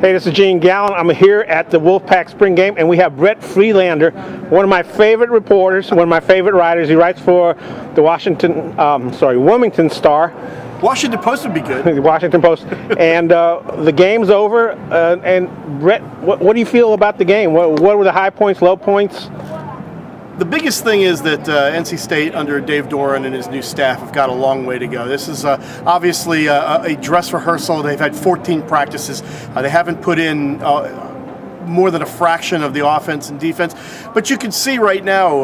Hey, this is Gene Galin. I'm here at the Wolfpack spring game, and we have Brett Freidlander, one of my favorite reporters, one of my favorite writers. He writes for the Wilmington Star. Washington Post would be good. The Washington Post. And the game's over. And Brett, what do you feel about the game? What were the high points, low points? The biggest thing is that NC State, under Dave Doeren and his new staff, have got a long way to go. This is obviously a dress rehearsal. They've had 14 practices. They haven't put in more than a fraction of the offense and defense, but you can see right now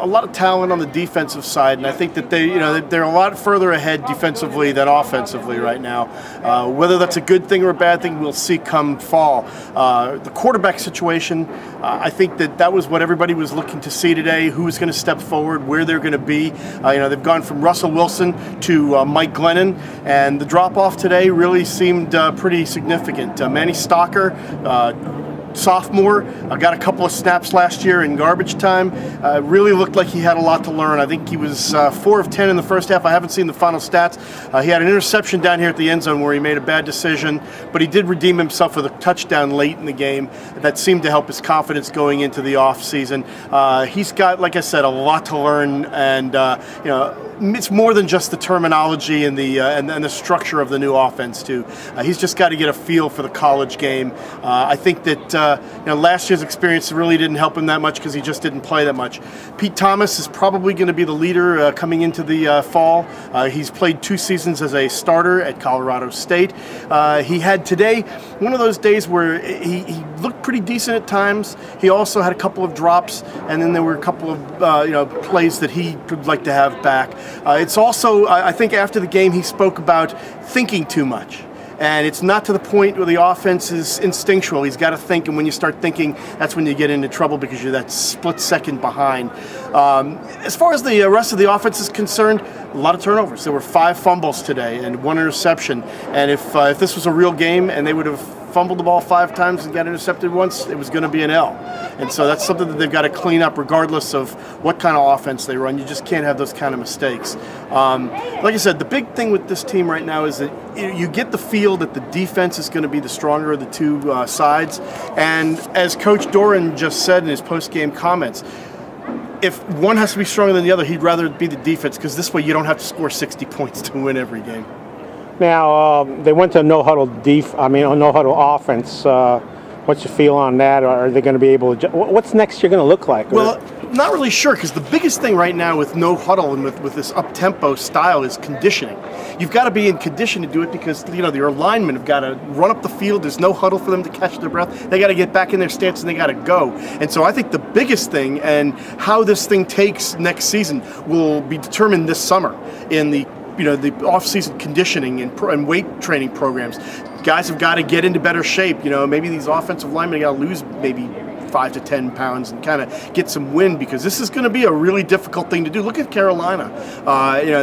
a lot of talent on the defensive side, and I think that they're a lot further ahead defensively than offensively right now. Whether that's a good thing or a bad thing, we'll see come fall. The quarterback situation, I think that was what everybody was looking to see today. Who was going to step forward, where they're going to be. They've gone from Russell Wilson to Mike Glennon, and the drop off today really seemed pretty significant. Manny Stocker, sophomore, got a couple of snaps last year in garbage time. Really looked like he had a lot to learn. I think he was 4 of 10 in the first half. I haven't seen the final stats. He had an interception down here at the end zone where he made a bad decision, but he did redeem himself with a touchdown late in the game. That seemed to help his confidence going into the off season. He's got, like I said, a lot to learn, and it's more than just the terminology and the structure of the new offense too. He's just got to get a feel for the college game. I think that last year's experience really didn't help him that much because he just didn't play that much. Pete Thomas is probably going to be the leader coming into the fall. He's played 2 seasons as a starter at Colorado State. He had today one of those days where he looked pretty decent at times. He also had a couple of drops, and then there were a couple of plays that he would like to have back. It's also, I think after the game, he spoke about thinking too much. And it's not to the point where the offense is instinctual. He's got to think, and when you start thinking, that's when you get into trouble because you're that split second behind. As far as the rest of the offense is concerned, a lot of turnovers. There were 5 fumbles today and 1 interception. And if this was a real game and they would have fumbled the ball 5 times and got intercepted once, it was going to be an L. And so that's something that they've got to clean up regardless of what kind of offense they run. You just can't have those kind of mistakes. Like I said, the big thing with this team right now is that you get the feel that the defense is going to be the stronger of the two sides. And as Coach Doeren just said in his post-game comments, if one has to be stronger than the other, he'd rather it be the defense, because this way you don't have to score 60 points to win every game. Now, they went to a no-huddle offense. What's your feel on that? Are they going to be able to? What's next year going to look like? Well, not really sure, because the biggest thing right now with no huddle and with this up-tempo style is conditioning. You've got to be in condition to do it because your linemen have got to run up the field. There's no huddle for them to catch their breath. They got to get back in their stance and they got to go. And so I think the biggest thing and how this thing takes next season will be determined this summer in the off-season conditioning and weight training programs. Guys have got to get into better shape. Maybe these offensive linemen got to lose maybe 5 to 10 pounds and kind of get some wind, because this is going to be a really difficult thing to do. Look at Carolina.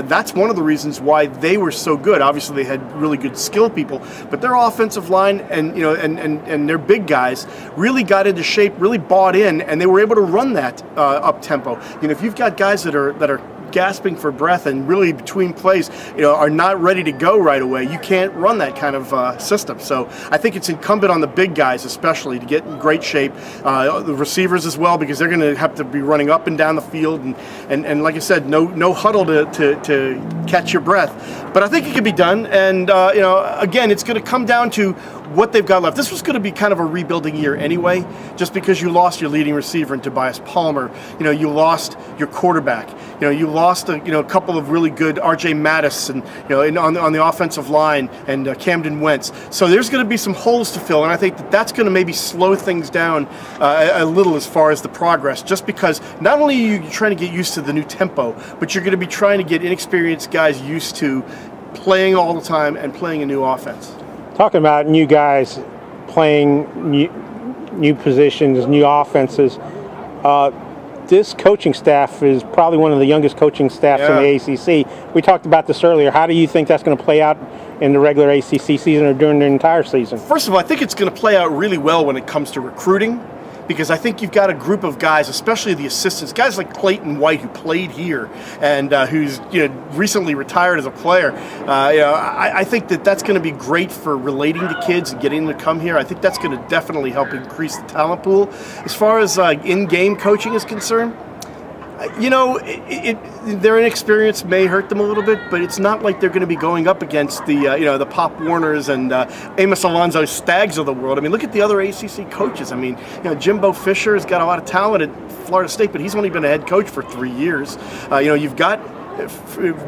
That's one of the reasons why they were so good. Obviously, they had really good skill people, but their offensive line and their big guys really got into shape, really bought in, and they were able to run that up tempo. If you've got guys that are gasping for breath and really between plays, are not ready to go right away, you can't run that kind of system. So I think it's incumbent on the big guys especially to get in great shape, the receivers as well, because they're going to have to be running up and down the field, and like I said, no huddle to catch your breath. But I think it can be done, and again, it's going to come down to what they've got left. This was going to be kind of a rebuilding year anyway, just because you lost your leading receiver in Tobias Palmer. You lost your quarterback. You lost a couple of really good R.J. Mattis and on the offensive line, and Camden Wentz. So there's going to be some holes to fill, and I think that's going to maybe slow things down a little as far as the progress, just because not only are you trying to get used to the new tempo, but you're going to be trying to get inexperienced guys used to playing all the time and playing a new offense. Talking about new guys playing new positions, new offenses, this coaching staff is probably one of the youngest coaching staffs in the ACC. We talked about this earlier. How do you think that's going to play out in the regular ACC season or during the entire season? First of all, I think it's going to play out really well when it comes to recruiting, because I think you've got a group of guys, especially the assistants, guys like Clayton White, who played here and who's recently retired as a player. I think that's going to be great for relating to kids and getting them to come here. I think that's going to definitely help increase the talent pool. As far as in-game coaching is concerned, their inexperience may hurt them a little bit, but it's not like they're going to be going up against the Pop Warners and Amos Alonzo Staggs of the world. I mean, look at the other ACC coaches. I mean, Jimbo Fisher has got a lot of talent at Florida State, but he's only been a head coach for 3 years. You've got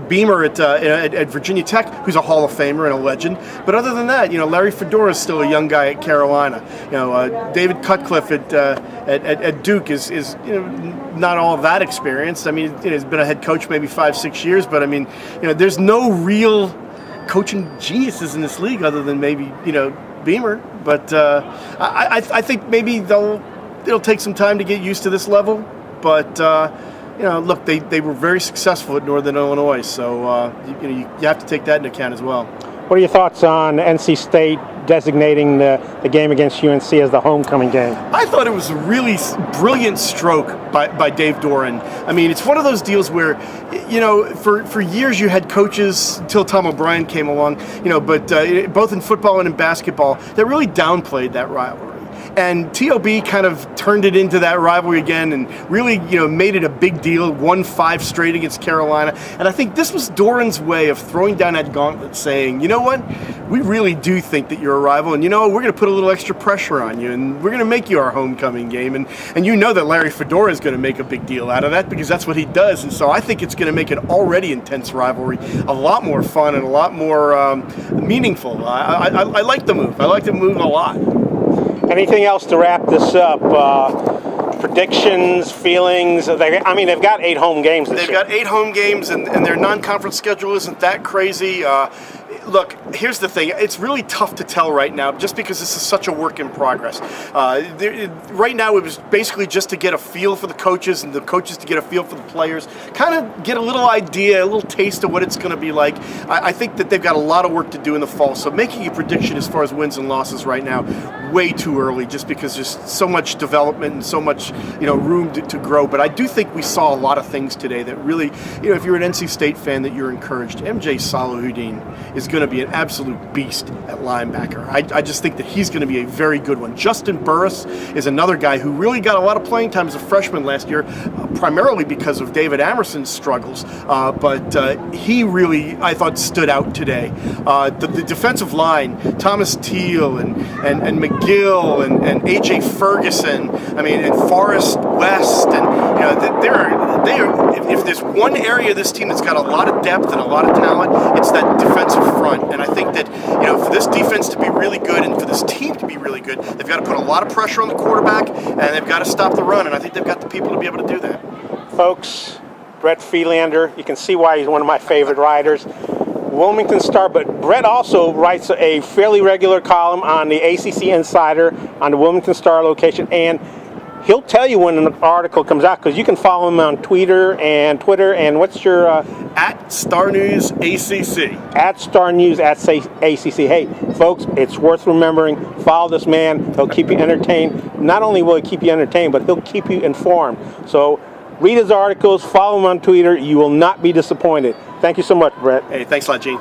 Beamer at Virginia Tech, who's a Hall of Famer and a legend. But other than that, Larry Fedora is still a young guy at Carolina. David Cutcliffe at Duke is not all of that experienced. I mean, he's been a head coach maybe 5-6 years, but I mean, there's no real coaching geniuses in this league other than maybe Beamer. But I think maybe it'll take some time to get used to this level, but. Look, they were very successful at Northern Illinois, so you have to take that into account as well. What are your thoughts on NC State designating the game against UNC as the homecoming game? I thought it was a really brilliant stroke by Dave Doeren. I mean, it's one of those deals where, for years you had coaches until Tom O'Brien came along, but both in football and in basketball, that really downplayed that rivalry. And TOB kind of turned it into that rivalry again and really, made it a big deal, won 5 straight against Carolina. And I think this was Doran's way of throwing down that gauntlet saying, you know what, we really do think that you're a rival, and we're going to put a little extra pressure on you, and we're going to make you our homecoming game. And that Larry Fedora is going to make a big deal out of that because that's what he does. And so I think it's going to make an already intense rivalry a lot more fun and a lot more meaningful. I like the move. I like the move a lot. Anything else to wrap this up? Predictions, feelings? They've got 8 home games this year. They've got 8 home games, and their non-conference schedule isn't that crazy. Look, here's the thing. It's really tough to tell right now just because this is such a work in progress. Right now it was basically just to get a feel for the coaches and the coaches to get a feel for the players, kind of get a little idea, a little taste of what it's going to be like. I think that they've got a lot of work to do in the fall, so making a prediction as far as wins and losses right now, way too early just because there's so much development and so much room to grow. But I do think we saw a lot of things today that really, if you're an NC State fan, that you're encouraged. MJ Salahuddin is going to be an absolute beast at linebacker. I just think that he's going to be a very good one. Justin Burris is another guy who really got a lot of playing time as a freshman last year, primarily because of David Amerson's struggles, but he really, I thought, stood out today. The defensive line, Thomas Teal and McGill and AJ Ferguson, and Forrest West, and they are. If there's one area of this team that's got a lot of depth and a lot of talent, it's that defensive front. And I think that for this defense to be really good and for this team to be really good, they've got to put a lot of pressure on the quarterback and they've got to stop the run. And I think they've got the people to be able to do that. Folks, Brett Freidlander, you can see why he's one of my favorite writers. Wilmington Star, but Brett also writes a fairly regular column on the ACC Insider on the Wilmington Star location, and he'll tell you when an article comes out because you can follow him on Twitter, and what's your at Star News ACC. At Star News at ACC. Hey, folks, it's worth remembering. Follow this man. He'll keep you entertained. Not only will he keep you entertained, but he'll keep you informed. So read his articles, follow him on Twitter. You will not be disappointed. Thank you so much, Brett. Hey, thanks a lot, Gene.